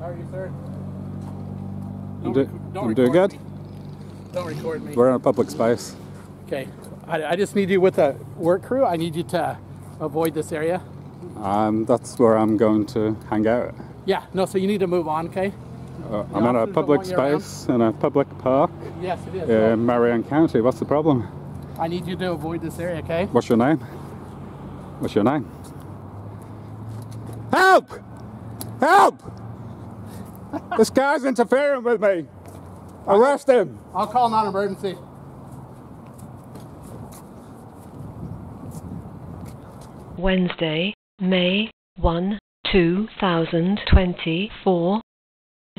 How are you, sir? I'm doing good. Don't record me. We're in a public space. Okay. I just need you with a work crew. I need you to avoid this area. That's where I'm going to hang out. Yeah. No, so you need to move on, okay? I'm in a public space in a public park. Yes, it is. In Marion County. What's the problem? I need you to avoid this area, okay? What's your name? What's your name? Help! Help! This guy's interfering with me. Arrest him. I'll call non-emergency. Wednesday, May 1, 2024,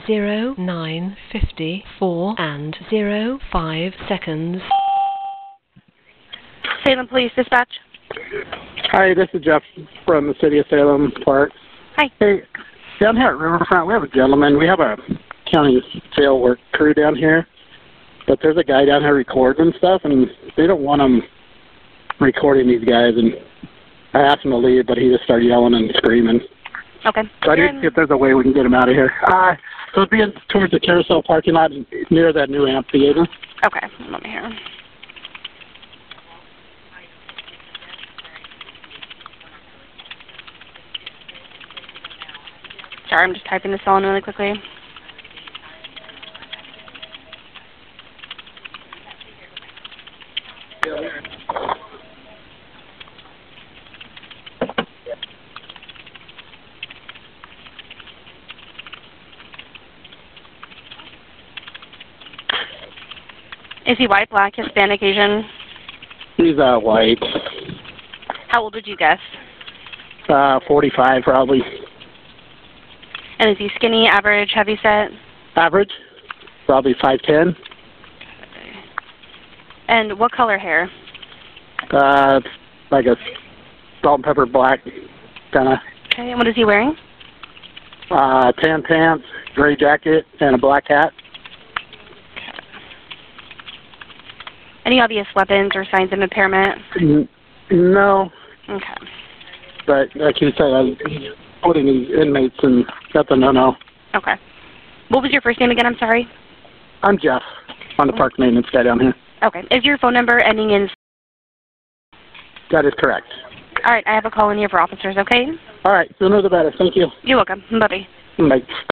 09:54 and 05 seconds. Salem Police Dispatch. Hi, this is Jeff from the city of Salem Park. Hi. Hey, down here at Riverfront, we have a gentleman. We have a county jail work crew down here, but there's a guy down here recording and stuff, and they don't want him recording these guys. And I asked him to leave, but he just started yelling and screaming. Okay. So I need to see if there's a way we can get him out of here. So it'd be towards the Carousel parking lot near that new amphitheater. Okay, let me hear. Sorry, I'm just typing this all in really quickly. Is he white, black, Hispanic, Asian? He's white. How old would you guess? 45 probably. And is he skinny, average, heavy set? Average, probably 5'10". Okay. And what color hair? Like a salt and pepper black kind of. Okay, and what is he wearing? Tan pants, gray jacket, and a black hat. Any obvious weapons or signs of impairment? No. Okay. But like you said, he's holding these inmates, and that's a no-no. Okay. What was your first name again? I'm sorry. I'm Jeff. I'm the park maintenance guy down here. Okay. Is your phone number ending in? That is correct. All right. I have a call in here for officers. Okay. All right. Sooner the better. Thank you. You're welcome. Bye-bye. Bye.